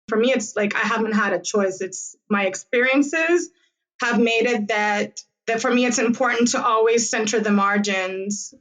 For me, it's like I haven't had a choice. It's my experiences have made it that for me, it's important to always center the margins.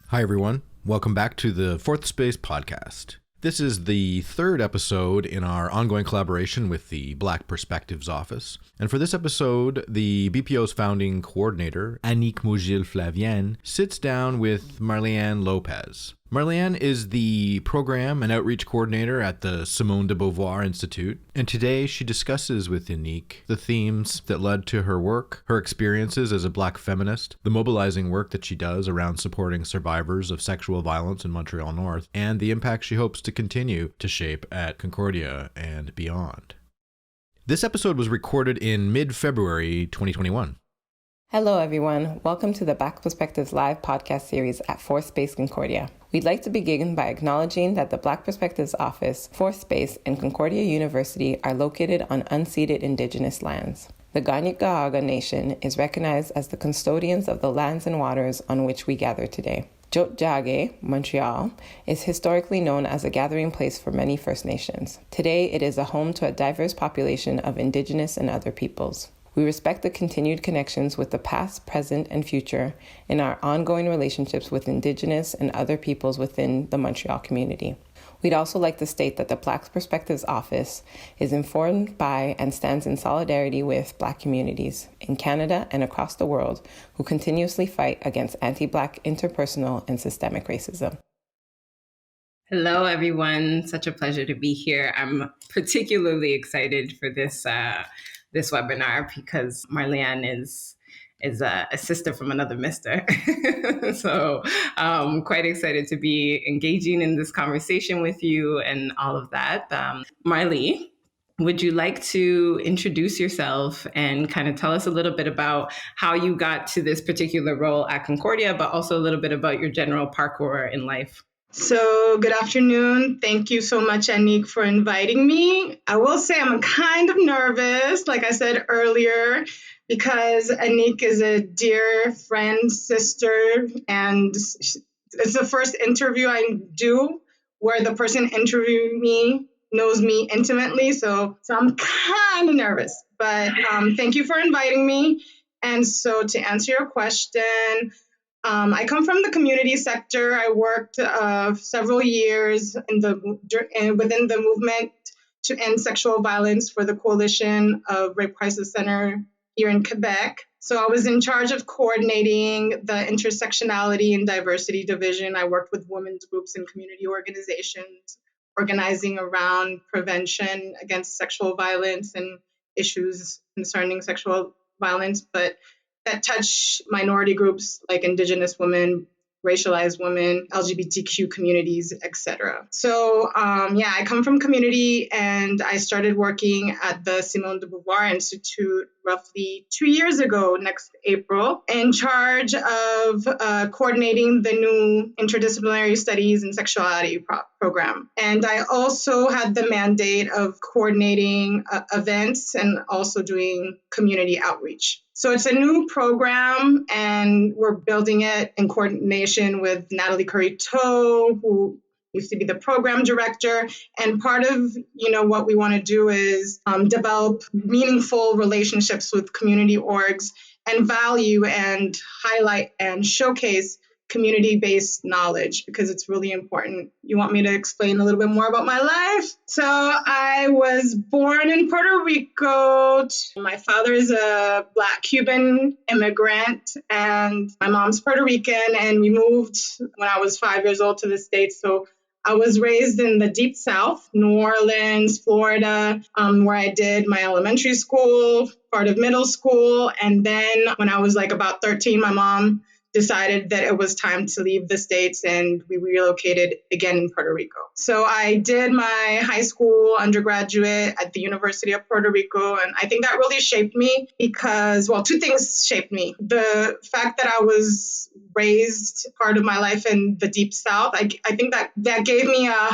Hi, everyone. Welcome back to the Fourth Space podcast. This is the third episode in our ongoing collaboration with the Black Perspectives Office. And for this episode, the BPO's founding coordinator, Annick Maugile Flavien, sits down with Marlihan Lopez. Marlihan is the program and outreach coordinator at the Simone de Beauvoir Institute, and today she discusses with Annick the themes that led to her work, her experiences as a Black feminist, the mobilizing work that she does around supporting survivors of sexual violence in Montreal North, and the impact she hopes to continue to shape at Concordia and beyond. This episode was recorded in mid-February 2021. Hello, everyone. Welcome to the Black Perspectives Live podcast series at Fourth Space Concordia. We'd like to begin by acknowledging that the Black Perspectives Office, Fourth Space, and Concordia University are located on unceded Indigenous lands. The Kanien'kehá:ka Nation is recognized as the custodians of the lands and waters on which we gather today. Tiohtià:ke, Montreal, is historically known as a gathering place for many First Nations. Today, it is a home to a diverse population of Indigenous and other peoples. We respect the continued connections with the past, present, and future in our ongoing relationships with Indigenous and other peoples within the Montreal community. We'd also like to state that the Black Perspectives Office is informed by and stands in solidarity with Black communities in Canada and across the world who continuously fight against anti-Black interpersonal and systemic racism. Hello, everyone. Such a pleasure to be here. I'm particularly excited for this webinar because Marlihan is a sister from another mister. So I'm quite excited to be engaging in this conversation with you and all of that. Marlie, would you like to introduce yourself and kind of tell us a little bit about how you got to this particular role at Concordia, but also a little bit about your general parkour in life? So good afternoon. Thank you so much, Annick, for inviting me. I will say I'm kind of nervous, like I said earlier, because Annick is a dear friend, sister, and it's the first interview I do where the person interviewing me knows me intimately. So I'm kind of nervous, but thank you for inviting me. And so to answer your question, I come from the community sector. I worked several years within the movement to end sexual violence for the Coalition of Rape Crisis Center here in Quebec. So I was in charge of coordinating the intersectionality and diversity division. I worked with women's groups and community organizations, organizing around prevention against sexual violence and issues concerning sexual violence, but that touch minority groups like Indigenous women, racialized women, LGBTQ communities, etc. So I come from community, and I started working at the Simone de Beauvoir Institute roughly 2 years ago, next April, in charge of coordinating the new interdisciplinary studies and sexuality program. And I also had the mandate of coordinating events and also doing community outreach. So it's a new program, and we're building it in coordination with Natalie Curry-Toe, who used to be the program director. And part of, what we want to do is develop meaningful relationships with community orgs and value and highlight and showcase community-based knowledge, because it's really important. You want me to explain a little bit more about my life? So I was born in Puerto Rico. My father is a Black Cuban immigrant, and my mom's Puerto Rican, and we moved when I was 5 years old to the States. So I was raised in the Deep South, New Orleans, Florida, where I did my elementary school, part of middle school. And then when I was like about 13, my mom decided that it was time to leave the States, and we relocated again in Puerto Rico. So I did my high school undergraduate at the University of Puerto Rico, and I think that really shaped me because, two things shaped me. The fact that I was raised part of my life in the Deep South, I think that gave me a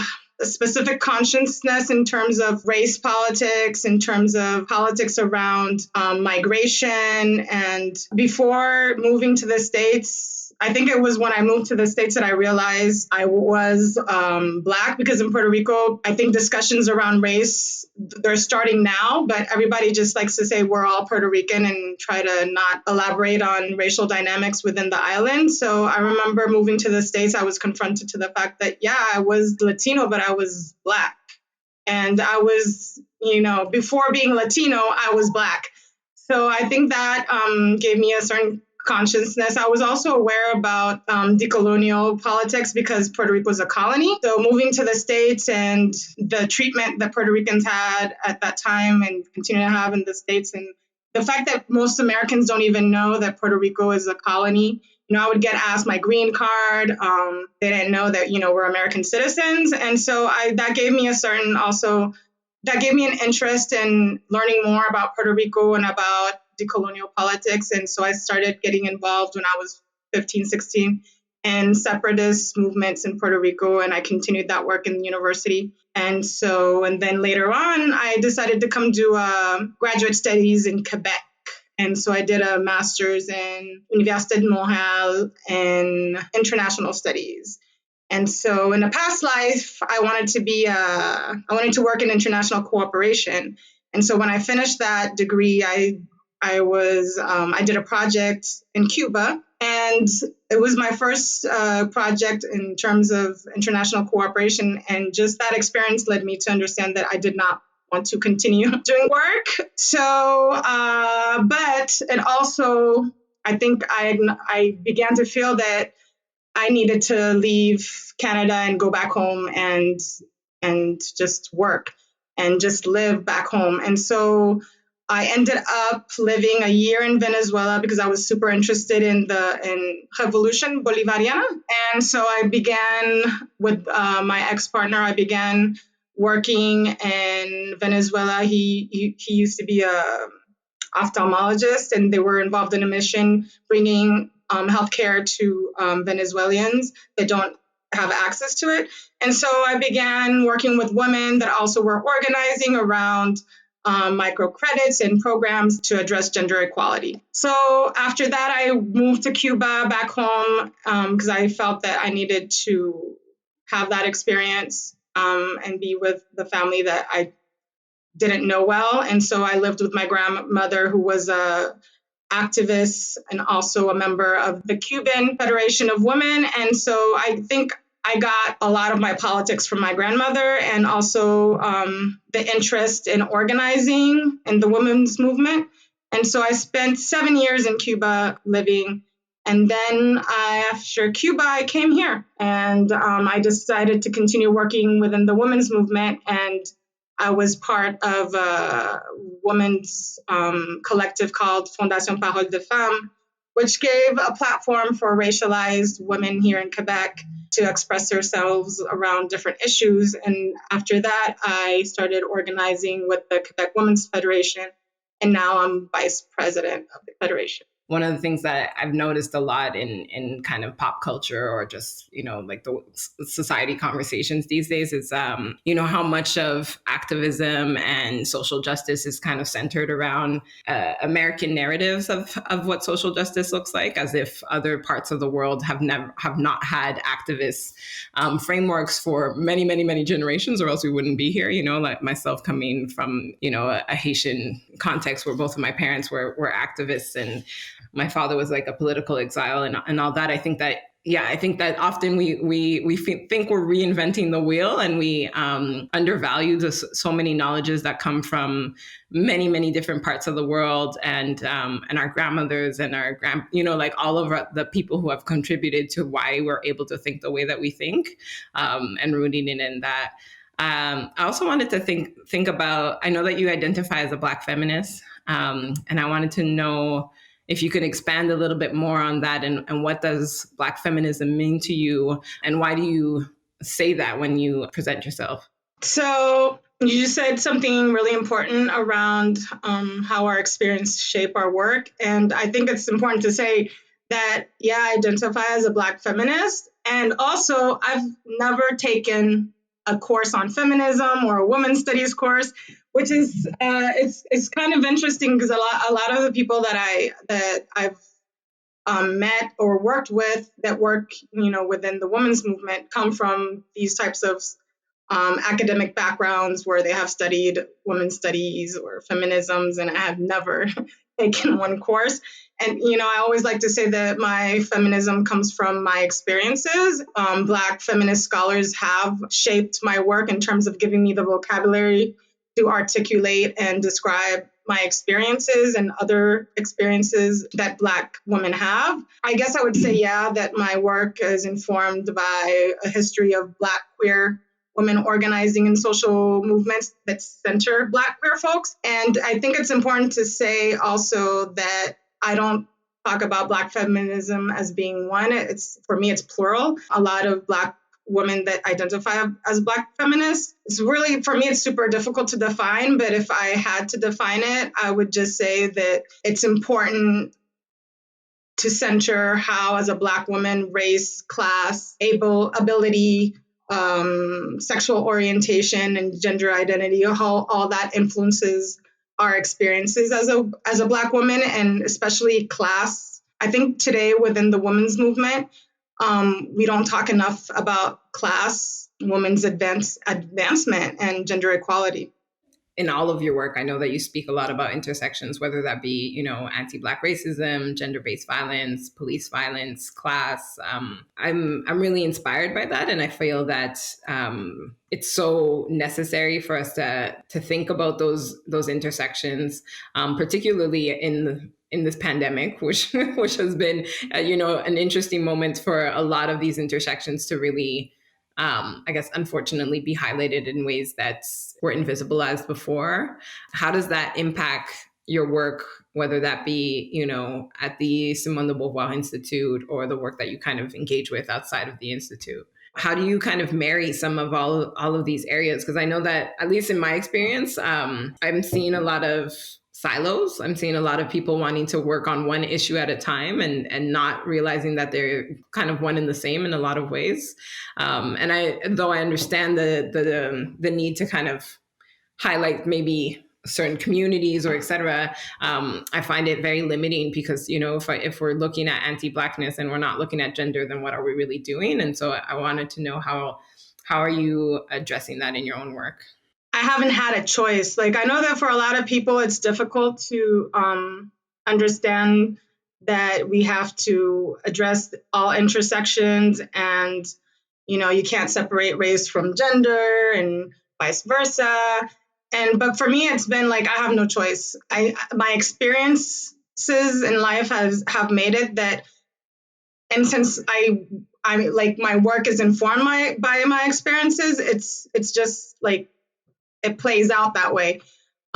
specific consciousness in terms of race politics, in terms of politics around migration. And before moving to the States, I think it was when I moved to the States that I realized I was Black, because in Puerto Rico, I think discussions around race, they're starting now, but everybody just likes to say we're all Puerto Rican and try to not elaborate on racial dynamics within the island. So I remember moving to the States, I was confronted to the fact that, yeah, I was Latino, but I was Black. And I was, before being Latino, I was Black. So I think that gave me a certain consciousness. I was also aware about decolonial politics because Puerto Rico was a colony. So moving to the States and the treatment that Puerto Ricans had at that time and continue to have in the States, and the fact that most Americans don't even know that Puerto Rico is a colony. I would get asked my green card. They didn't know that, we're American citizens. And so that gave me an interest in learning more about Puerto Rico and about decolonial politics. And so I started getting involved when I was 15, 16 in separatist movements in Puerto Rico. And I continued that work in the university. And then later on, I decided to come do graduate studies in Quebec. And so I did a master's in Université de Montréal in international studies. And so in a past life, I wanted to work in international cooperation. And so when I finished that degree, I did a project in Cuba, and it was my first project in terms of international cooperation. And just that experience led me to understand that I did not want to continue doing work. So, but it also, I think I began to feel that I needed to leave Canada and go back home and just work and just live back home. And so I ended up living a year in Venezuela because I was super interested in Revolution Bolivariana. And so I began with my ex-partner. I began working in Venezuela. He used to be a ophthalmologist, and they were involved in a mission bringing healthcare to Venezuelans that don't have access to it. And so I began working with women that also were organizing around microcredits and programs to address gender equality. So after that, I moved to Cuba back home because I felt that I needed to have that experience and be with the family that I didn't know well. And so I lived with my grandmother, who was a activist and also a member of the Cuban Federation of Women. And so I think I got a lot of my politics from my grandmother, and also the interest in organizing in the women's movement. And so I spent 7 years in Cuba living. And then after Cuba, I came here, and I decided to continue working within the women's movement. And I was part of a women's collective called Fondation Parole de Femmes, which gave a platform for racialized women here in Quebec to express themselves around different issues. And after that, I started organizing with the Quebec Women's Federation, and now I'm vice president of the federation. One of the things that I've noticed a lot in kind of pop culture, or just, like the society conversations these days, is, how much of activism and social justice is kind of centered around American narratives of what social justice looks like, as if other parts of the world have not had activist frameworks for many, many, many generations, or else we wouldn't be here. Like myself coming from, a Haitian context where both of my parents were activists, and my father was like a political exile and all that. I think that often we think we're reinventing the wheel, and we undervalue so many knowledges that come from many, many different parts of the world, and our grandmothers and our like all of the people who have contributed to why we're able to think the way that we think, and rooting it in that. I also wanted to think about, I know that you identify as a Black feminist, and I wanted to know if you could expand a little bit more on that, and what does Black feminism mean to you, and why do you say that when you present yourself? So you said something really important around how our experience shape our work. And I think it's important to say that, I identify as a Black feminist. And also, I've never taken a course on feminism or a women's studies course, which is it's kind of interesting because a lot of the people that I've met or worked with that work, within the women's movement come from these types of academic backgrounds where they have studied women's studies or feminisms, and I have never taken one course. And, I always like to say that my feminism comes from my experiences. Black feminist scholars have shaped my work in terms of giving me the vocabulary to articulate and describe my experiences and other experiences that Black women have. I guess I would say, yeah, that my work is informed by a history of Black queer women organizing in social movements that center Black queer folks. And I think it's important to say also that I don't talk about Black feminism as being one. For me, it's plural. A lot of Black women that identify as Black feminists. It's really, for me, it's super difficult to define, but if I had to define it, I would just say that it's important to center how, as a Black woman, race, class, ability, sexual orientation, and gender identity, how all that influences our experiences as a Black woman, and especially class. I think today within the women's movement, we don't talk enough about class, women's advancement, and gender equality. In all of your work, I know that you speak a lot about intersections, whether that be, anti-Black racism, gender-based violence, police violence, class. I'm really inspired by that, and I feel that it's so necessary for us to think about those intersections, particularly in this pandemic, which has been an interesting moment for a lot of these intersections to really, I guess, unfortunately, be highlighted in ways that were invisibilized before. How does that impact your work, whether that be, at the Simone de Beauvoir Institute or the work that you kind of engage with outside of the Institute? How do you kind of marry some of all of these areas? Because I know that, at least in my experience, I'm seeing a lot of silos. I'm seeing a lot of people wanting to work on one issue at a time and not realizing that they're kind of one and the same in a lot of ways. And though I understand the need to kind of highlight maybe certain communities or et cetera, I find it very limiting because, if we're looking at anti-Blackness and we're not looking at gender, then what are we really doing? And so I wanted to know how are you addressing that in your own work? I haven't had a choice. Like, I know that for a lot of people, it's difficult to understand that we have to address all intersections, and, you can't separate race from gender and vice versa. But for me, it's been like, I have no choice. My experiences in life have made it that, and since I like, my work is informed by my experiences, it's just like, it plays out that way.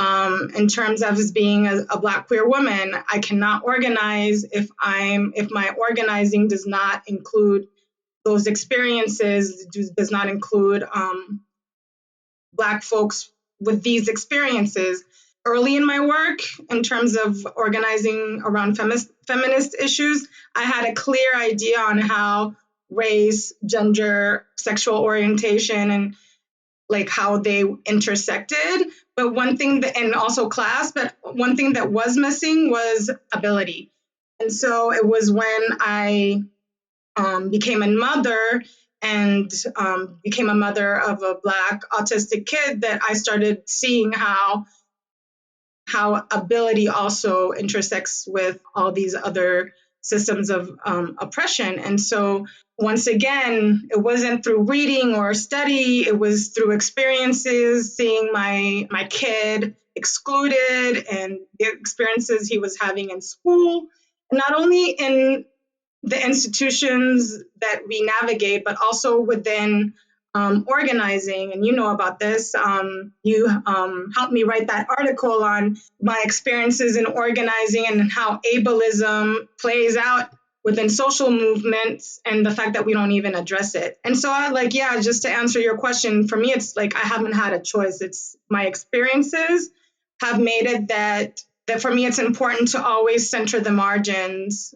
In terms of as being a Black queer woman, I cannot organize if my organizing does not include those experiences, does not include Black folks with these experiences. Early in my work, in terms of organizing around feminist issues, I had a clear idea on how race, gender, sexual orientation, and like how they intersected. But one thing and also class, but one thing that was missing was ability. And so it was when I became a mother and became a mother of a Black autistic kid that I started seeing how ability also intersects with all these other systems of oppression. And so once again, it wasn't through reading or study, it was through experiences, seeing my kid excluded and the experiences he was having in school, not only in the institutions that we navigate, but also within organizing. And you know about this. You helped me write that article on my experiences in organizing and how ableism plays out within social movements and the fact that we don't even address it. And so just to answer your question, for me, it's like I haven't had a choice. It's my experiences have made it that for me, it's important to always center the margins.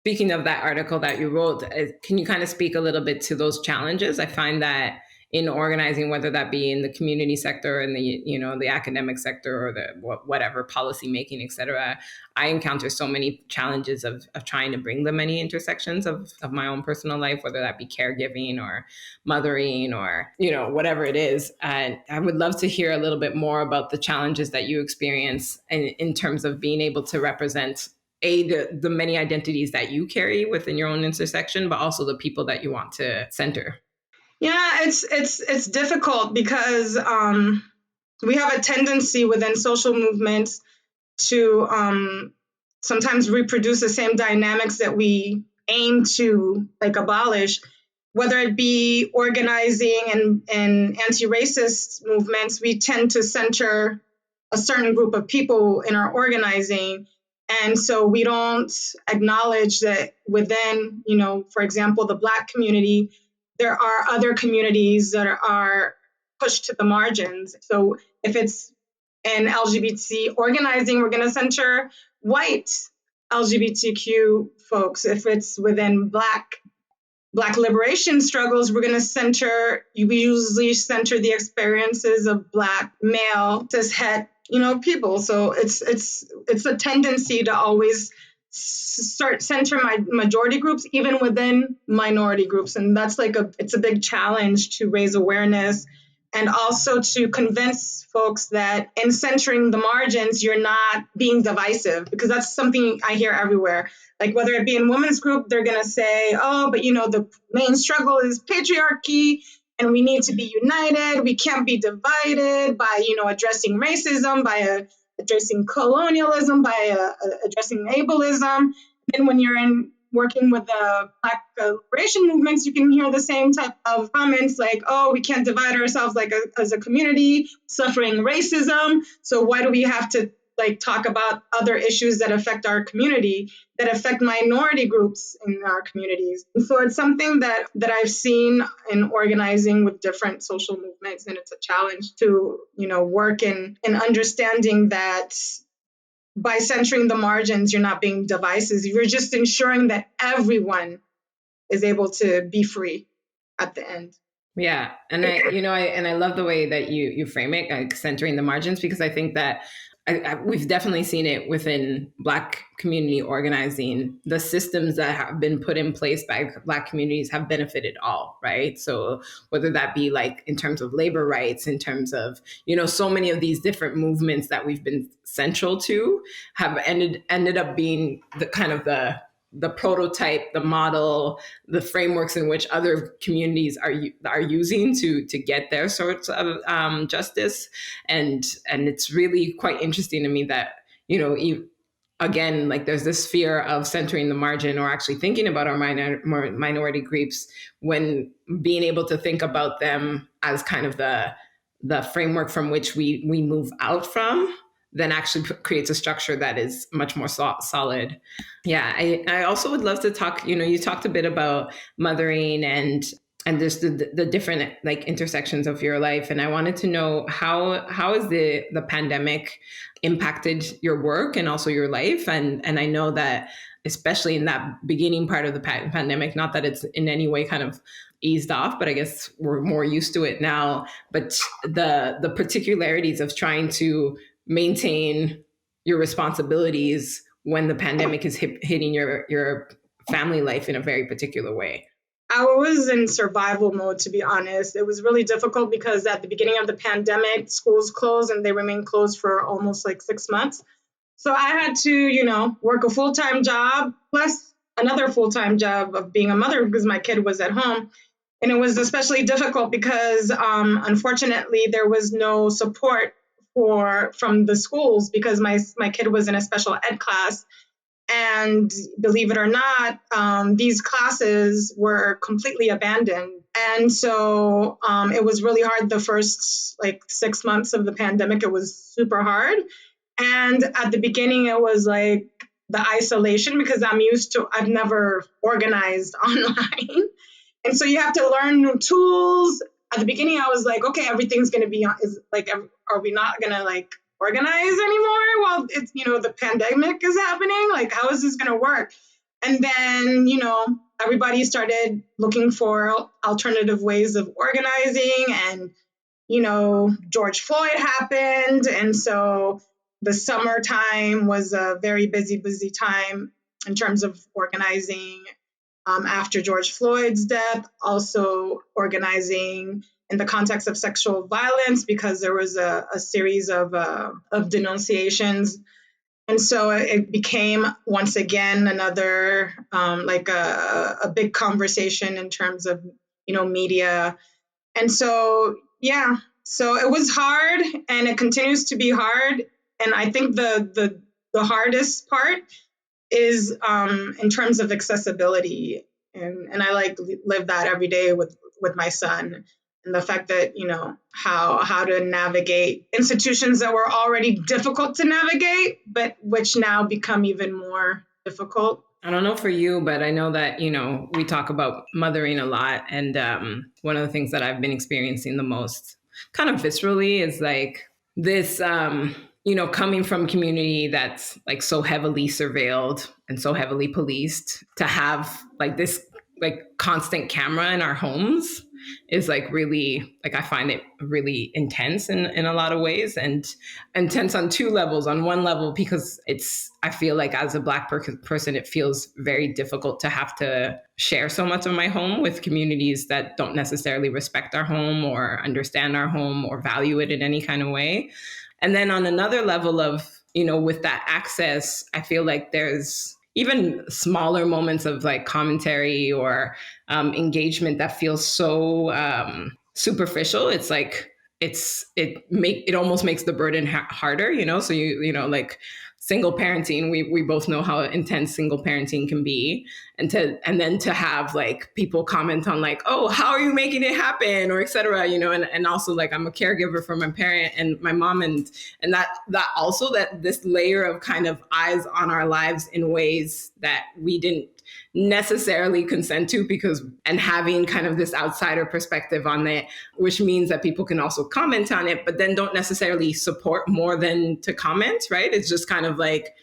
Speaking of that article that you wrote, can you kind of speak a little bit to those challenges? I find that in organizing, whether that be in the community sector and the academic sector or the whatever policy making, et cetera, I encounter so many challenges of trying to bring the many intersections of my own personal life, whether that be caregiving or mothering or, whatever it is. And I would love to hear a little bit more about the challenges that you experience in terms of being able to represent the many identities that you carry within your own intersection, but also the people that you want to center. Yeah, it's difficult because we have a tendency within social movements to sometimes reproduce the same dynamics that we aim to abolish, whether it be organizing and anti-racist movements. We tend to center a certain group of people in our organizing. And so we don't acknowledge that within, for example, the Black community, there are other communities that are pushed to the margins. So if it's in LGBT organizing, we're going to center white LGBTQ folks. If it's within Black liberation struggles, we usually center the experiences of Black male cishet, people. So it's a tendency to always center my majority groups, even within minority groups. And that's it's a big challenge to raise awareness and also to convince folks that in centering the margins, you're not being divisive, because that's something I hear everywhere. Like whether it be in women's group, they're going to say, oh, but the main struggle is patriarchy and we need to be united. We can't be divided by, addressing racism, by addressing colonialism, by addressing ableism. And when you're working with the Black liberation movements, you can hear the same type of comments like, oh, we can't divide ourselves as a community, suffering racism. So why do we have to talk about other issues that affect our community, that affect minority groups in our communities? And so it's something that I've seen in organizing with different social movements, and it's a challenge to, work in understanding that by centering the margins, you're not being divisive. You're just ensuring that everyone is able to be free at the end. Yeah. And I love the way that you frame it, like centering the margins, because I think that we've definitely seen it within Black community organizing. The systems that have been put in place by Black communities have benefited all, right? So whether that be in terms of labor rights, in terms of, so many of these different movements that we've been central to have ended up being the kind of the prototype, the model, the frameworks in which other communities are using to get their sorts of justice, and it's really quite interesting to me that again, there's this fear of centering the margin or actually thinking about our minority groups when being able to think about them as kind of the framework from which we move out from, then actually creates a structure that is much more solid. Yeah, I also would love to talk, you talked a bit about mothering and just the different intersections of your life. And I wanted to know how has the pandemic impacted your work and also your life? And I know that especially in that beginning part of the pandemic, not that it's in any way kind of eased off, but I guess we're more used to it now. But the particularities of trying to maintain your responsibilities when the pandemic is hitting your family life in a very particular way. I was in survival mode, to be honest. It was really difficult because at the beginning of the pandemic, schools closed and they remained closed for almost 6 months. So I had to, work a full-time job plus another full-time job of being a mother because my kid was at home. And it was especially difficult because unfortunately there was no support from the schools because my kid was in a special ed class. And believe it or not, these classes were completely abandoned. And so it was really hard the first 6 months of the pandemic. It was super hard. And at the beginning, it was the isolation because I've never organized online. And so you have to learn new tools. At the beginning, I was like, okay, everything's going to be are we not going to organize anymore while it's, the pandemic is happening? How is this going to work? And then, everybody started looking for alternative ways of organizing, and George Floyd happened. And so the summertime was a very busy time in terms of organizing after George Floyd's death, also organizing in the context of sexual violence, because there was a series of denunciations. And so it became once again another like a big conversation in terms of media. And so so it was hard, and it continues to be hard. And I think the hardest part is in terms of accessibility, and I like live that every day with my son, and the fact that how to navigate institutions that were already difficult to navigate, but which now become even more difficult. I don't know for you, but I know that, we talk about mothering a lot. And one of the things that I've been experiencing the most kind of viscerally is like this, coming from a community that's like so heavily surveilled and so heavily policed, to have like this like constant camera in our homes is like really, like I find it really intense in a lot of ways, and intense on two levels. On one level, because I feel like as a Black person, it feels very difficult to have to share so much of my home with communities that don't necessarily respect our home or understand our home or value it in any kind of way. And then on another level of, with that access, I feel like there's even smaller moments of like commentary or engagement that feels so superficial. It's like it almost makes the burden harder, So like single parenting, we both know how intense single parenting can be, and then to have like people comment on like, oh, how are you making it happen, or et cetera, and also like I'm a caregiver for my parent and my mom, and that also that this layer of kind of eyes on our lives in ways that we didn't necessarily consent to, and having kind of this outsider perspective on it, which means that people can also comment on it, but then don't necessarily support more than to comment, right? It's just kind of like,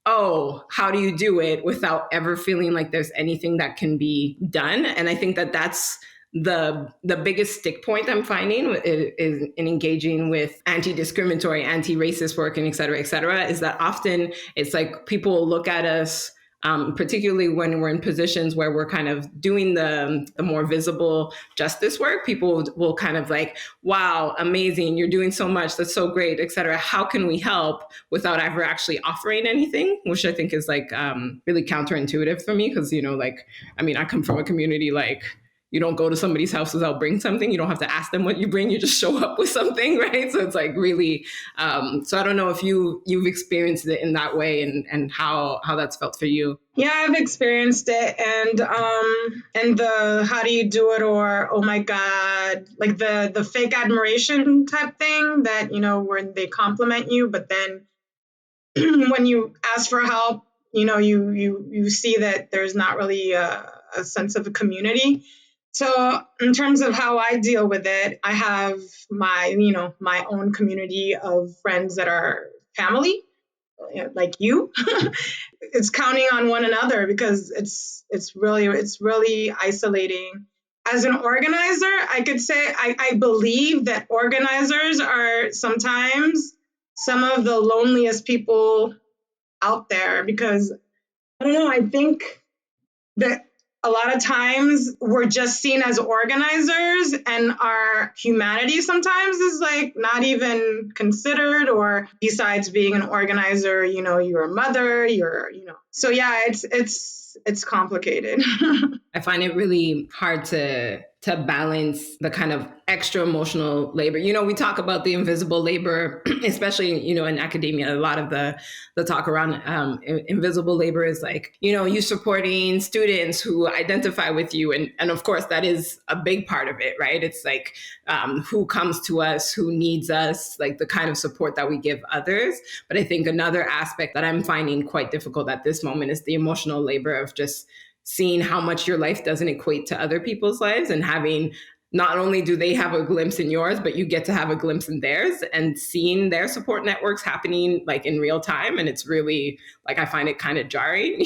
oh, how do you do it without ever feeling like there's anything that can be done? And I think that that's the biggest stick point I'm finding is in engaging with anti-discriminatory, anti-racist work, and et cetera, is that often it's like people will look at us, particularly when we're in positions where we're kind of doing the more visible justice work. People will kind of like, wow, amazing, you're doing so much, that's so great, et cetera. How can we help, without ever actually offering anything, which I think is like really counterintuitive for me, because, I come from a community like, you don't go to somebody's house without bringing something. You don't have to ask them what you bring. You just show up with something, right? So it's like really, so I don't know if you've experienced it in that way, and how that's felt for you. Yeah, I've experienced it, and the how do you do it, or oh my God, like the fake admiration type thing that, where they compliment you, but then when you ask for help, you see that there's not really a sense of a community. So in terms of how I deal with it, I have my own community of friends that are family, like you. It's counting on one another, because it's really isolating. As an organizer, I could say I believe that organizers are sometimes some of the loneliest people out there, because I don't know, I think that a lot of times we're just seen as organizers, and our humanity sometimes is like not even considered, or besides being an organizer, you're a mother, so yeah, it's complicated. I find it really hard to balance the kind of extra emotional labor. We talk about the invisible labor, especially, in academia. A lot of the talk around invisible labor is like, you supporting students who identify with you. And of course, that is a big part of it, right? It's like who comes to us, who needs us, like the kind of support that we give others. But I think another aspect that I'm finding quite difficult at this moment is the emotional labor of just seeing how much your life doesn't equate to other people's lives, and having not only do they have a glimpse in yours, but you get to have a glimpse in theirs, and seeing their support networks happening like in real time. And it's really like, I find it kind of jarring,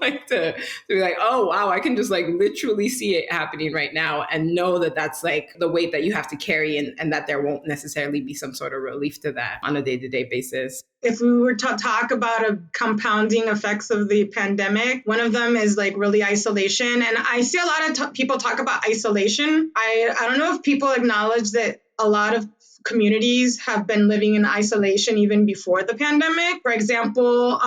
like to be like, oh, wow, I can just like literally see it happening right now and know that that's like the weight that you have to carry, and that there won't necessarily be some sort of relief to that on a day-to-day basis. If we were to talk about a compounding effects of the pandemic, one of them is like really isolation. And I see a lot of people talk about isolation. I don't know if people acknowledge that a lot of communities have been living in isolation even before the pandemic. For example,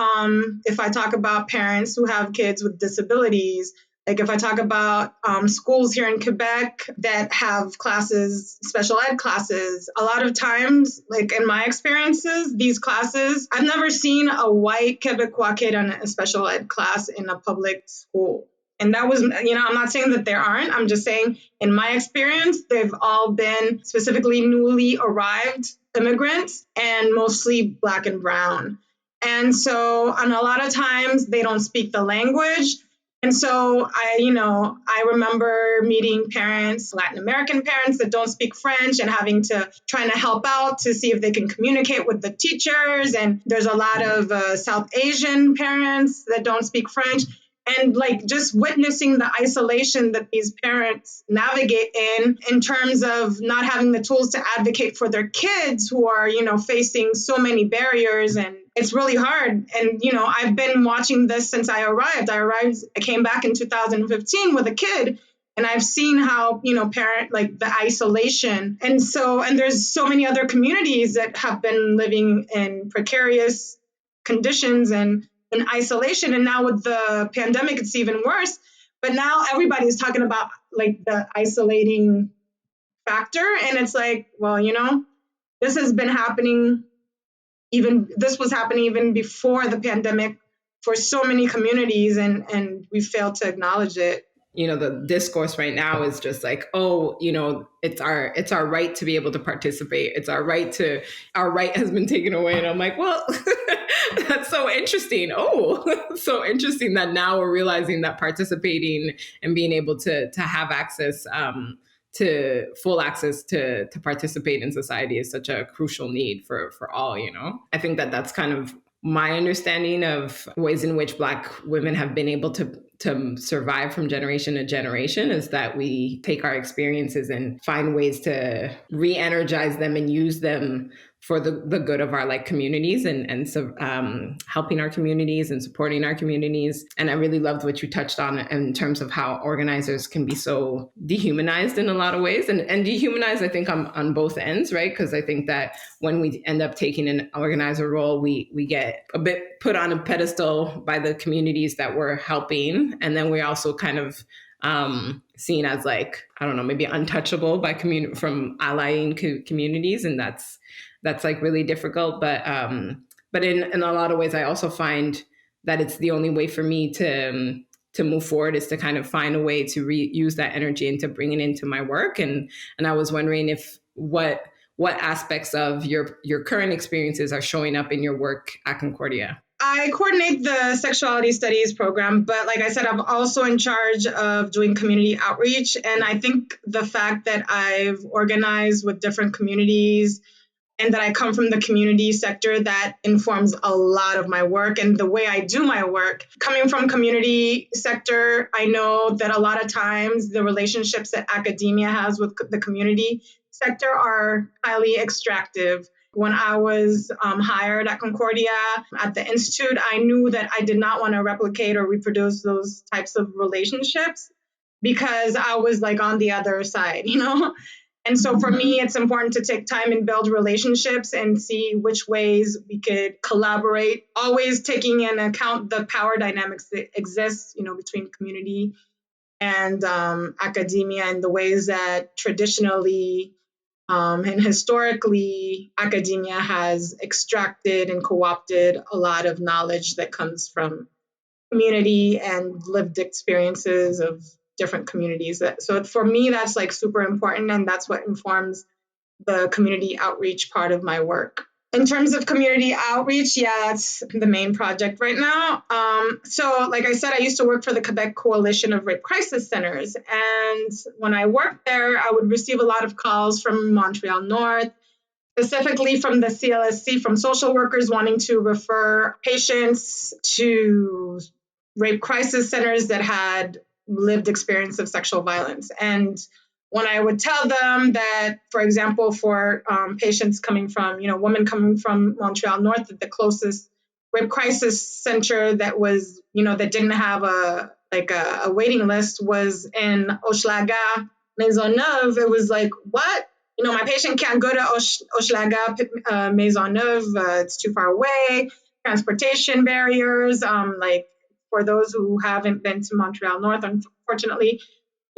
if I talk about parents who have kids with disabilities, like if I talk about schools here in Quebec that have classes, special ed classes, a lot of times, like in my experiences, these classes, I've never seen a white Quebecois kid in a special ed class in a public school. And that was, I'm not saying that there aren't. I'm just saying in my experience, they've all been specifically newly arrived immigrants and mostly Black and brown. And so, and a lot of times they don't speak the language. And so I remember meeting parents, Latin American parents that don't speak French, and trying to help out to see if they can communicate with the teachers. And there's a lot of South Asian parents that don't speak French. And like just witnessing the isolation that these parents navigate in terms of not having the tools to advocate for their kids who are, facing so many barriers, and it's really hard. And, I've been watching this since I arrived. I came back in 2015 with a kid, and I've seen how, like the isolation. And there's so many other communities that have been living in precarious conditions and in isolation. And now with the pandemic, it's even worse. But now everybody's talking about like the isolating factor. And it's like, well, this has been happening this was happening even before the pandemic for so many communities, and we failed to acknowledge it. The discourse right now is just like, oh, it's our right to be able to participate. Our right has been taken away. And I'm like, well, that's so interesting. Oh, so interesting that now we're realizing that participating and being able to have access to full access to participate in society is such a crucial need for all, I think that that's kind of my understanding of ways in which Black women have been able to survive from generation to generation, is that we take our experiences and find ways to re-energize them and use them for the good of our like communities, and so helping our communities and supporting our communities. And I really loved what you touched on in terms of how organizers can be so dehumanized in a lot of ways, and dehumanized, I think, on both ends, right? Because I think that when we end up taking an organizer role, we get a bit put on a pedestal by the communities that we're helping. And then we're also kind of seen as like, I don't know, maybe untouchable by from allying communities. And that's like really difficult. But in a lot of ways, I also find that it's the only way for me to move forward, is to kind of find a way to use that energy and to bring it into my work. And I was wondering if what aspects of your current experiences are showing up in your work at Concordia. I coordinate the sexuality studies program, but like I said, I'm also in charge of doing community outreach. And I think the fact that I've organized with different communities and that I come from the community sector, that informs a lot of my work and the way I do my work. Coming from community sector, I know that a lot of times the relationships that academia has with the community sector are highly extractive. When I was hired at Concordia, at the Institute, I knew that I did not want to replicate or reproduce those types of relationships because I was like on the other side, And so for me, it's important to take time and build relationships and see which ways we could collaborate, always taking into account the power dynamics that exist, between community and academia, and the ways that traditionally and historically academia has extracted and co-opted a lot of knowledge that comes from community and lived experiences of different communities. So for me, that's like super important, and that's what informs the community outreach part of my work. In terms of community outreach, yeah, it's the main project right now. So, like I said, I used to work for the Quebec Coalition of Rape Crisis Centers. And when I worked there, I would receive a lot of calls from Montreal North, specifically from the CLSC, from social workers wanting to refer patients to rape crisis centers that had lived experience of sexual violence. And when I would tell them that, for example, for patients coming from, women coming from Montreal North, that the closest rape crisis center that was, that didn't have a waiting list was in Hochelaga, Maisonneuve, it was like, what? My patient can't go to Hochelaga, Maisonneuve. It's too far away. Transportation barriers. For those who haven't been to Montreal North, unfortunately,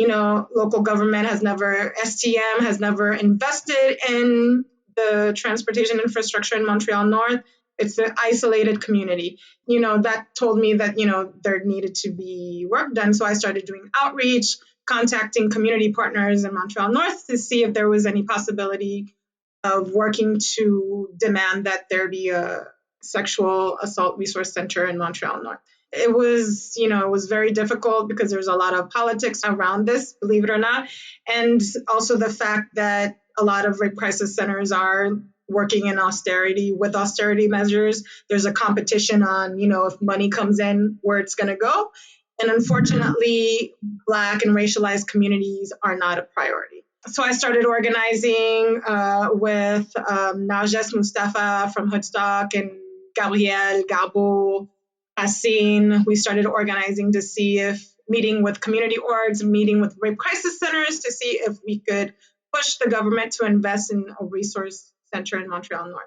local government STM has never invested in the transportation infrastructure in Montreal North. It's an isolated community. That told me that, there needed to be work done. So I started doing outreach, contacting community partners in Montreal North to see if there was any possibility of working to demand that there be a sexual assault resource center in Montreal North. It was very difficult because there's a lot of politics around this, believe it or not. And also the fact that a lot of rape crisis centers are working in austerity measures. There's a competition on, if money comes in, where it's going to go. And unfortunately, Black and racialized communities are not a priority. So I started organizing with Narges Mustafa from Hoodstock and Gabrielle Garbo, Racine. We started organizing to see if meeting with community orgs, meeting with rape crisis centers to see if we could push the government to invest in a resource center in Montreal North.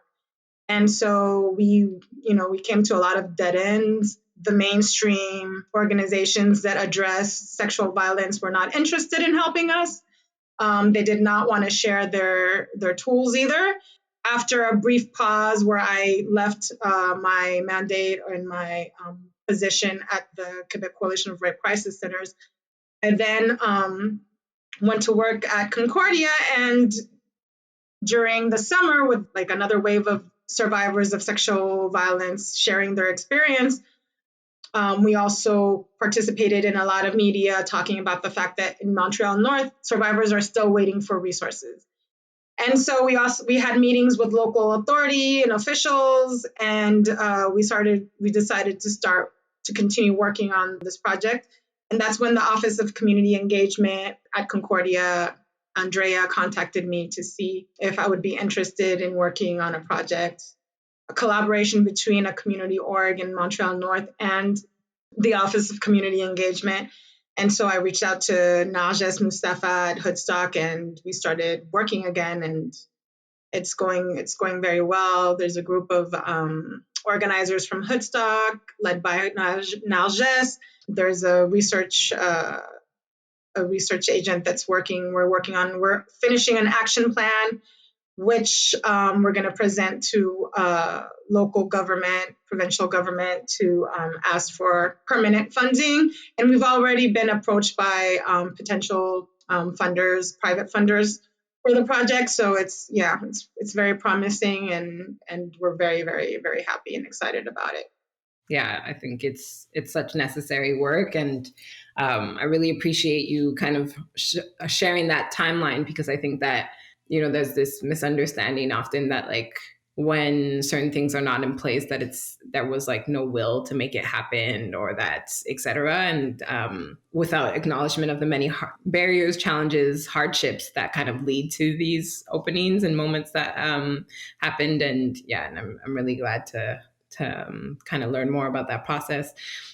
And so we came to a lot of dead ends. The mainstream organizations that address sexual violence were not interested in helping us. They did not want to share their tools either. After a brief pause where I left my mandate and my position at the Quebec Coalition of Rape Crisis Centers, I then went to work at Concordia. And during the summer, with another wave of survivors of sexual violence sharing their experience, we also participated in a lot of media talking about the fact that in Montreal North, survivors are still waiting for resources. And so we had meetings with local authority and officials, and we decided to continue working on this project. And that's when the Office of Community Engagement at Concordia, Andrea, contacted me to see if I would be interested in working on a project, a collaboration between a community org in Montreal North and the Office of Community Engagement. And so I reached out to Narges Mustafa at Hoodstock, and we started working again, and it's going very well. There's a group of organizers from Hoodstock led by Narges. There's a research agent that's working. We're finishing an action plan, which we're going to present to local government, provincial government, to ask for permanent funding. And we've already been approached by potential funders, private funders for the project. So it's very promising, and we're very, very, very happy and excited about it. Yeah, I think it's such necessary work, and I really appreciate you kind of sharing that timeline, because I think that there's this misunderstanding often that when certain things are not in place, that there was no will to make it happen, or that et cetera, and without acknowledgement of the many barriers, challenges, hardships that kind of lead to these openings and moments that happened. And I'm really glad to kind of learn more about that process.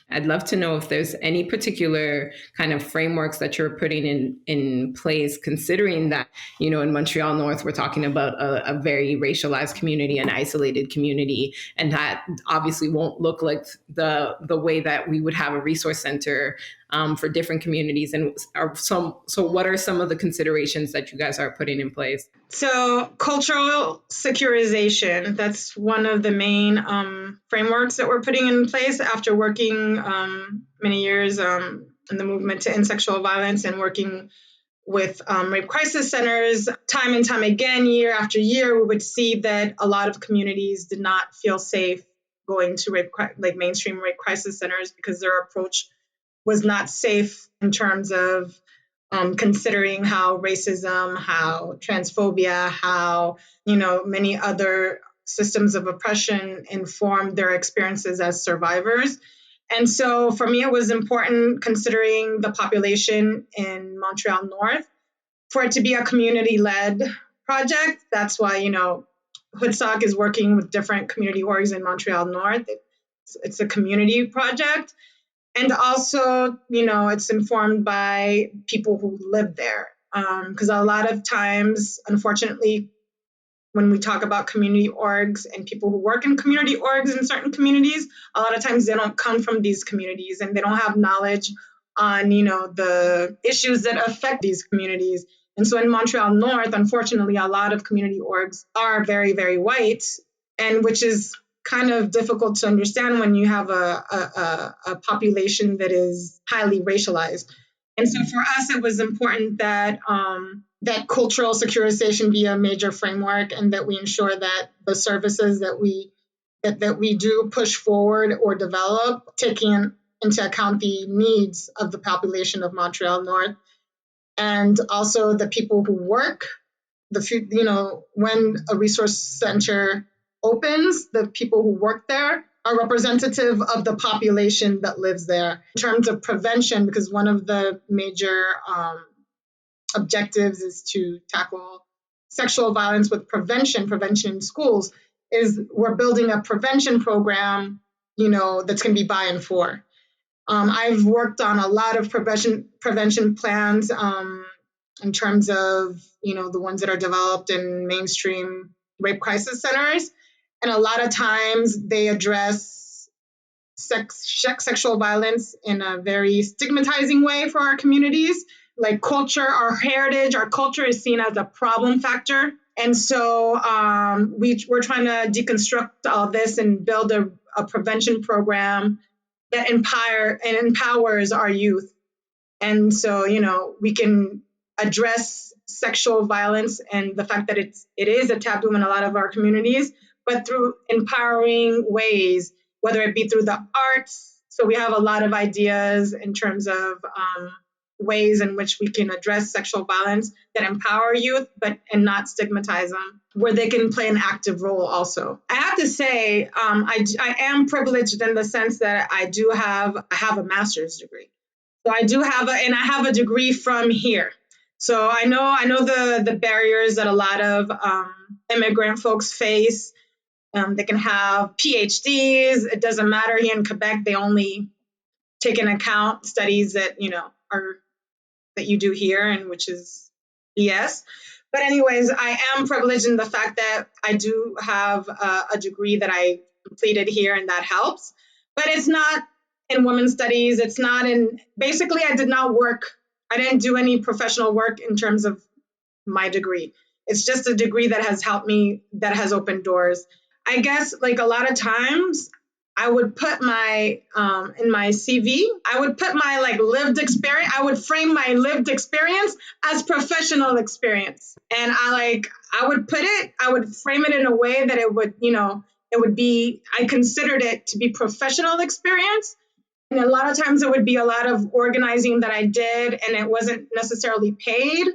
I'd love to know if there's any particular kind of frameworks that you're putting in place, considering that, in Montreal North, we're talking about a very racialized community, an isolated community, and that obviously won't look like the way that we would have a resource center for different communities. And so what are some of the considerations that you guys are putting in place? So cultural securization, that's one of the main frameworks that we're putting in place after working many years in the movement to end sexual violence, and working with rape crisis centers, time and time again, year after year, we would see that a lot of communities did not feel safe going to mainstream rape crisis centers because their approach was not safe in terms of considering how racism, how transphobia, how, many other systems of oppression informed their experiences as survivors. And so for me, it was important, considering the population in Montreal North, for it to be a community-led project. That's why, Hoodsock is working with different community orgs in Montreal North. It's a community project. And also, it's informed by people who live there. Because a lot of times, unfortunately, when we talk about community orgs and people who work in community orgs in certain communities, a lot of times they don't come from these communities and they don't have knowledge on, the issues that affect these communities. And so in Montreal North, unfortunately, a lot of community orgs are very, very white, and which is kind of difficult to understand when you have a population that is highly racialized. And so for us, it was important that that cultural securitization be a major framework, and that we ensure that the services that we do push forward or develop, taking into account the needs of the population of Montreal North, and also the people who work. When a resource center opens, the people who work there are representative of the population that lives there. In terms of prevention, because one of the major objectives is to tackle sexual violence with prevention in schools, is we're building a prevention program, that's going to be by and for. I've worked on a lot of prevention plans in terms of, the ones that are developed in mainstream rape crisis centers. And a lot of times they address sexual violence in a very stigmatizing way for our communities. Like our heritage, our culture is seen as a problem factor. And so we're trying to deconstruct all this and build a prevention program that empowers our youth. And so, we can address sexual violence and the fact that it is a taboo in a lot of our communities, but through empowering ways, whether it be through the arts. So we have a lot of ideas in terms of ways in which we can address sexual violence that empower youth, and not stigmatize them, where they can play an active role also. I have to say, I am privileged in the sense that I have a master's degree. So I have a degree from here. So I know the barriers that a lot of immigrant folks face. They can have PhDs. It doesn't matter. Here in Quebec, they only take into account studies that, that you do here, and which is BS. But anyways, I am privileged in the fact that I do have a degree that I completed here, and that helps. But it's not in women's studies. It's not in, basically, I didn't do any professional work in terms of my degree. It's just a degree that has helped me, that has opened doors. I guess, like, a lot of times I would put my, in my CV, I would put my lived experience, I would frame my lived experience as professional experience. And I would frame it in a way that it would, it would be, I considered it to be professional experience. And a lot of times it would be a lot of organizing that I did, and it wasn't necessarily paid.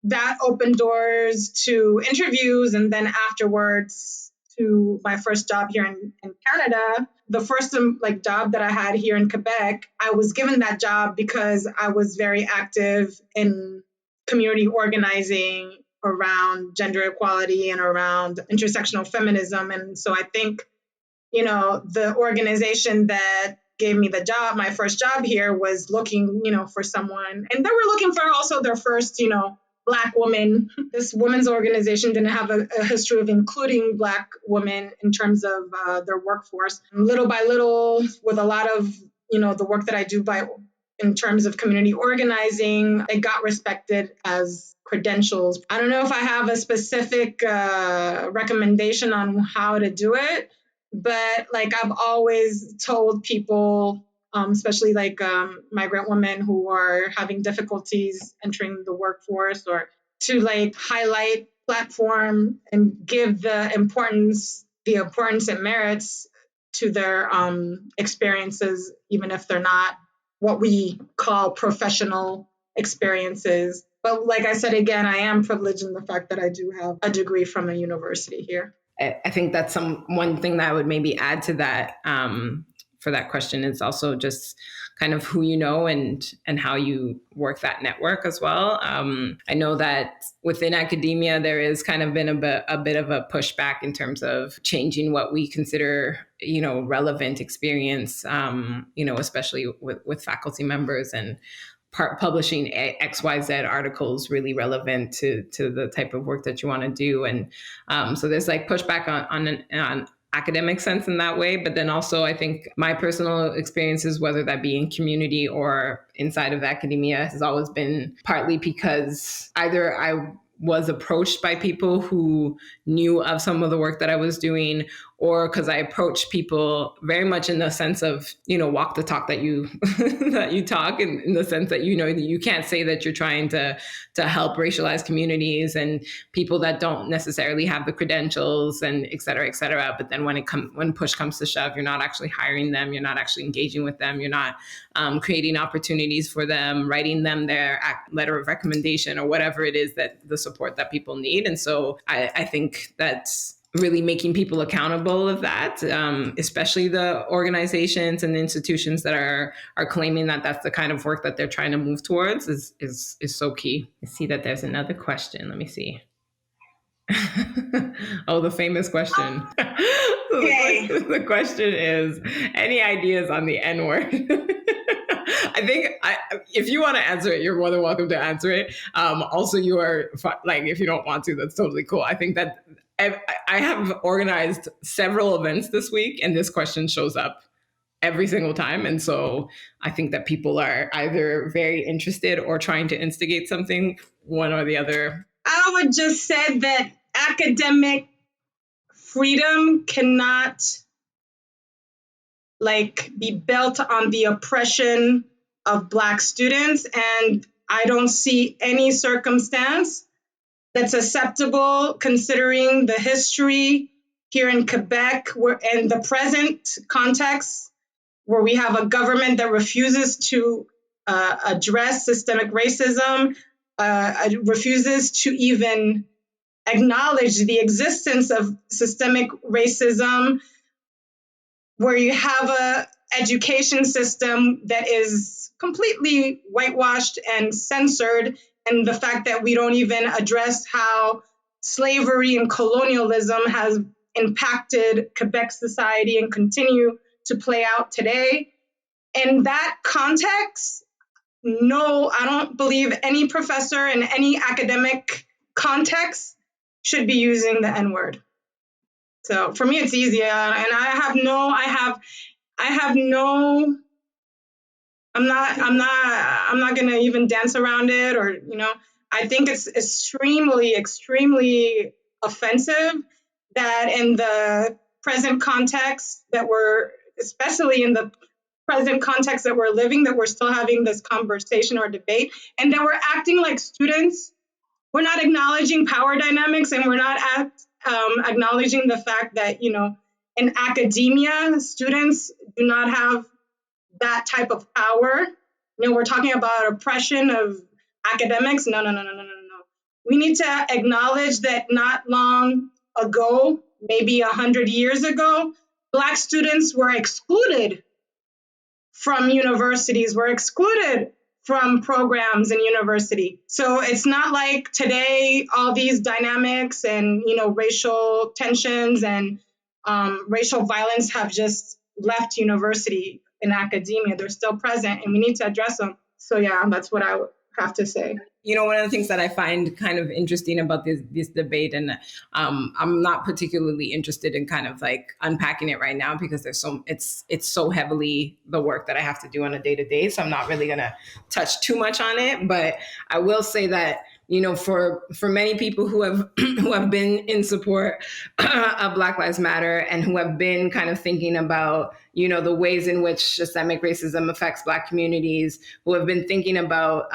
That opened doors to interviews, and then afterwards to my first job here in Canada. The first job that I had here in Quebec, I was given that job because I was very active in community organizing around gender equality and around intersectional feminism. And so I think, the organization that gave me the job, my first job here, was looking, for someone, and they were looking for also their first, Black woman. This women's organization didn't have a history of including Black women in terms of their workforce. Little by little, with a lot of, the work that I do in terms of community organizing, it got respected as credentials. I don't know if I have a specific recommendation on how to do it, but I've always told people, especially like migrant women who are having difficulties entering the workforce, or to like highlight, platform, and give the importance and merits to their experiences, even if they're not what we call professional experiences. But like I said, again, I am privileged in the fact that I do have a degree from a university here. I think that's one thing that I would maybe add to that for that question is also just kind of who you know and how you work that network as well. I know that within academia, there is kind of been a bit of a pushback in terms of changing what we consider, relevant experience, especially with faculty members, and publishing XYZ articles really relevant to the type of work that you want to do. And so there's like pushback on academic sense in that way. But then also I think my personal experiences, whether that be in community or inside of academia, has always been partly because either I was approached by people who knew of some of the work that I was doing, or because I approached people very much in the sense of, walk the talk that you that you talk, in the sense that, that you can't say that you're trying to help racialized communities and people that don't necessarily have the credentials, and et cetera, et cetera. But then when push comes to shove, you're not actually hiring them, you're not actually engaging with them, you're not creating opportunities for them, writing them their letter of recommendation, or whatever it is that the support that people need. And so I think that's really making people accountable of that, especially the organizations and the institutions that are claiming that that's the kind of work that they're trying to move towards is so key. I see that there's another question. Let me see. Oh, the famous question. The question is, any ideas on the N-word? I think if you want to answer it, you're more than welcome to answer it. Also, you are like, if you don't want to, that's totally cool. I think that I have organized several events this week, and this question shows up every single time. And so I think that people are either very interested or trying to instigate something, one or the other. I would just say that academic freedom cannot be built on the oppression of Black students. And I don't see any circumstance that's acceptable considering the history here in Quebec and the present context, where we have a government that refuses to address systemic racism, refuses to even acknowledge the existence of systemic racism, where you have a education system that is completely whitewashed and censored, and the fact that we don't even address how slavery and colonialism has impacted Quebec society and continue to play out today. In that context, no, I don't believe any professor in any academic context should be using the N-word. So for me, it's easier, and I'm not gonna even dance around it, or I think it's extremely, extremely offensive that in the present context that especially in the present context that we're living, that we're still having this conversation or debate, and that we're acting like students. We're not acknowledging power dynamics, and we're not acknowledging the fact that, in academia, students do not have that type of power. We're talking about oppression of academics. No. We need to acknowledge that not long ago, maybe 100 years ago, Black students were excluded from universities, were excluded from programs in university. So it's not like today, all these dynamics and, racial tensions and racial violence have just left university and academia. They're still present, and we need to address them. So yeah, that's what I would have to say. One of the things that I find kind of interesting about this debate, and I'm not particularly interested in kind of like unpacking it right now, because it's so heavily the work that I have to do on a day-to-day. So I'm not really going to touch too much on it. But I will say that for many people who have who have been in support of Black Lives Matter and who have been kind of thinking about, the ways in which systemic racism affects Black communities, who have been thinking about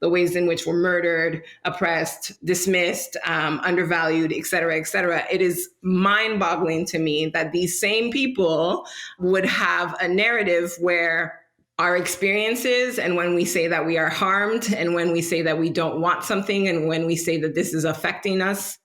the ways in which we're murdered, oppressed, dismissed, undervalued, et cetera, et cetera. It is mind-boggling to me that these same people would have a narrative where our experiences, and when we say that we are harmed, and when we say that we don't want something, and when we say that this is affecting us,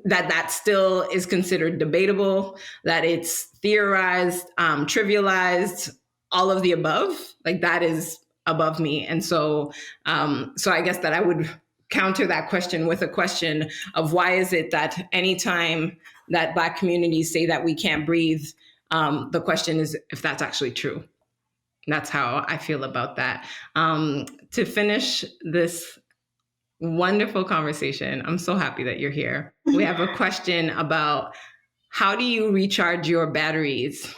that still is considered debatable, that it's theorized, trivialized, all of the above. Like, that is above me. And so I guess that I would counter that question with a question of, why is it that anytime that Black communities say that we can't breathe, the question is if that's actually true. That's how I feel about that. To finish this wonderful conversation, I'm so happy that you're here. We have a question about, how do you recharge your batteries?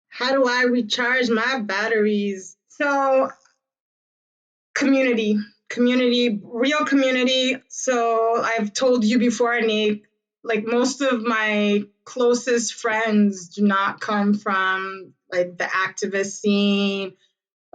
How do I recharge my batteries? So, community, real community. So I've told you before, Annick, like, most of my closest friends do not come from like the activist scene.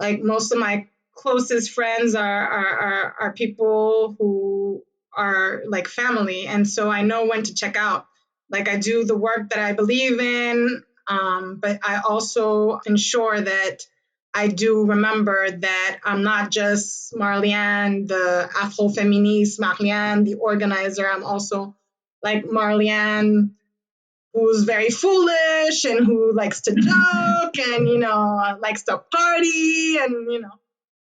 Like, most of my closest friends are people who are like family, and so I know when to check out. Like, I do the work that I believe in, but I also ensure that I do remember that I'm not just Marlihan, the Afro-feminist, Marlihan, the organizer. I'm also like Marlihan, who's very foolish and who likes to joke and, likes to party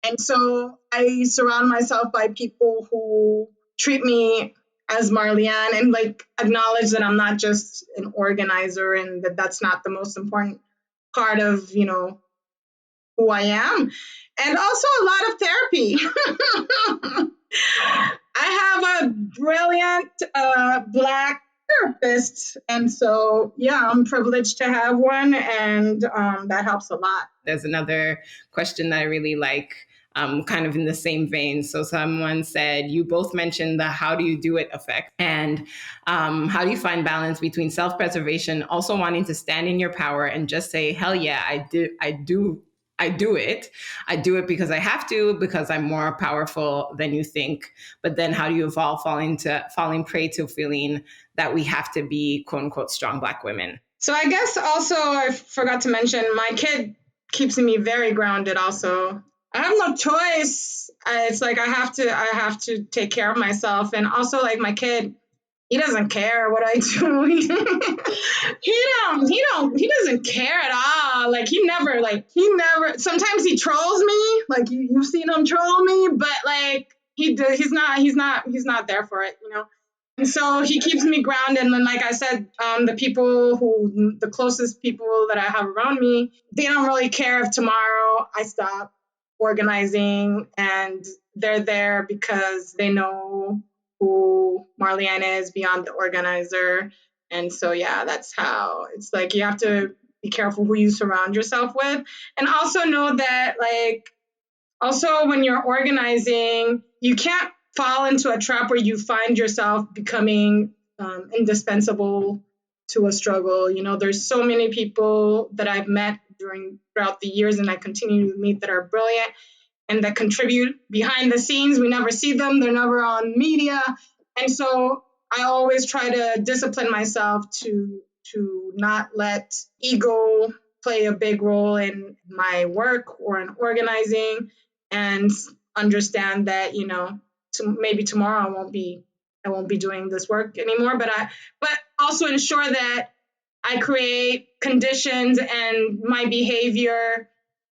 and so I surround myself by people who treat me as Marlihan and like acknowledge that I'm not just an organizer and that that's not the most important part of, who I am. And also a lot of therapy. I have a brilliant Black therapist. And so, yeah, I'm privileged to have one. And that helps a lot. There's another question that I really like, kind of in the same vein. So someone said, you both mentioned the how do you do it effect, and how do you find balance between self-preservation, also wanting to stand in your power and just say, hell yeah, I do it. I do it because I have to, because I'm more powerful than you think. But then how do you evolve falling prey to feeling that we have to be, quote unquote, strong Black women? So I guess also I forgot to mention, my kid keeps me very grounded also. I have no choice. It's like I have to take care of myself. And also, like, my kid, he doesn't care what I do. He doesn't care at all. Like, he never, sometimes he trolls me. Like, you've seen him troll me, but like, he's not there for it, And so he keeps me grounded. And then, like I said, the closest people that I have around me, they don't really care if tomorrow I stop organizing, and they're there because they know who Marlihan is beyond the organizer. And so, yeah, that's how it's like, you have to be careful who you surround yourself with. And also know that, like, also when you're organizing, you can't fall into a trap where you find yourself becoming indispensable to a struggle. There's so many people that I've met throughout the years, and I continue to meet, that are brilliant and that contribute behind the scenes. We never see them. They're never on media. And so I always try to discipline myself to not let ego play a big role in my work or in organizing, and understand that, maybe tomorrow I won't be doing this work anymore, but also ensure that I create conditions and my behavior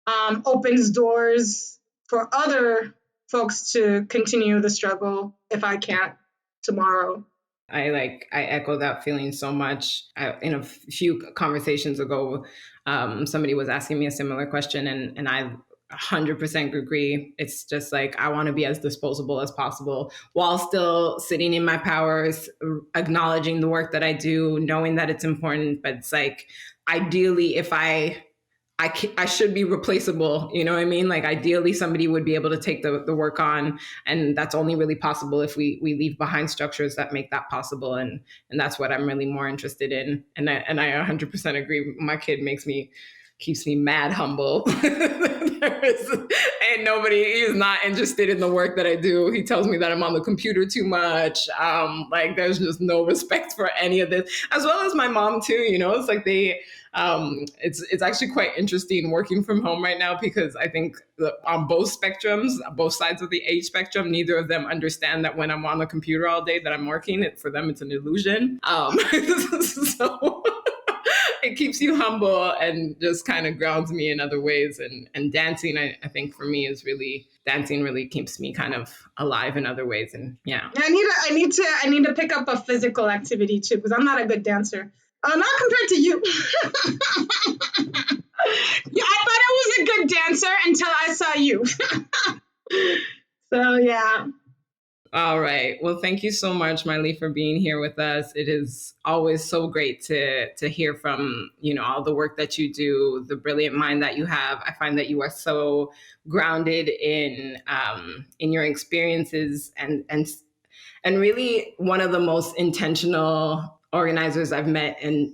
opens doors for other folks to continue the struggle if I can't tomorrow. I echo that feeling so much. In a few conversations ago, somebody was asking me a similar question, and I 100% agree. It's just like, I want to be as disposable as possible while still sitting in my powers, acknowledging the work that I do, knowing that it's important. But it's like, ideally, if I I should be replaceable. You know what I mean? Like ideally somebody would be able to take the work on, and that's only really possible if we leave behind structures that make that possible. And that's what I'm really more interested in. And I 100% agree. My kid keeps me mad humble. And nobody is not interested in the work that I do. He tells me that I'm on the computer too much. Like there's just no respect for any of this, as well as my mom too. You know, it's like it's actually quite interesting working from home right now, because I think on both spectrums, both sides of the age spectrum, neither of them understand that when I'm on the computer all day that I'm working. For them, it's an illusion. So it keeps you humble and just kind of grounds me in other ways. And dancing, I think for me dancing really keeps me kind of alive in other ways. And yeah. I need to pick up a physical activity too, because I'm not a good dancer. Not compared to you. Yeah, I thought I was a good dancer until I saw you. So yeah. All right. Well, thank you so much, Marlihan, for being here with us. It is always so great to hear from, all the work that you do, the brilliant mind that you have. I find that you are so grounded in your experiences and really one of the most intentional organizers I've met in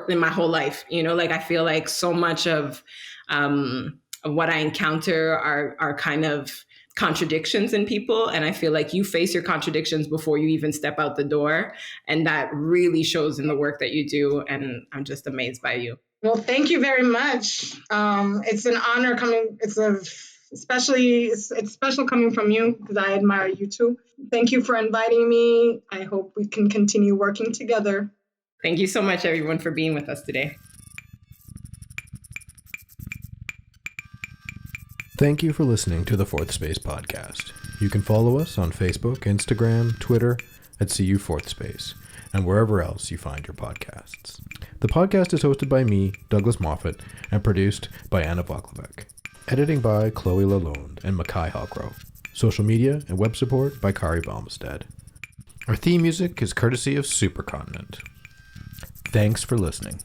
my whole life. Like I feel like so much of what I encounter are kind of contradictions in people. And I feel like you face your contradictions before you even step out the door. And that really shows in the work that you do. And I'm just amazed by you. Well, thank you very much. It's an honor coming. It's special coming from you, because I admire you too. Thank you for inviting me. I hope we can continue working together. Thank you so much, everyone, for being with us today. Thank you for listening to the Fourth Space podcast. You can follow us on Facebook, Instagram, Twitter at CU Fourth Space, and wherever else you find your podcasts. The podcast is hosted by me, Douglas Moffat, and produced by Annick Maugile Flavien. Editing by Chloe Lalonde and Mackay Hallgrove. Social media and web support by Kari Balmstead. Our theme music is courtesy of Supercontinent. Thanks for listening.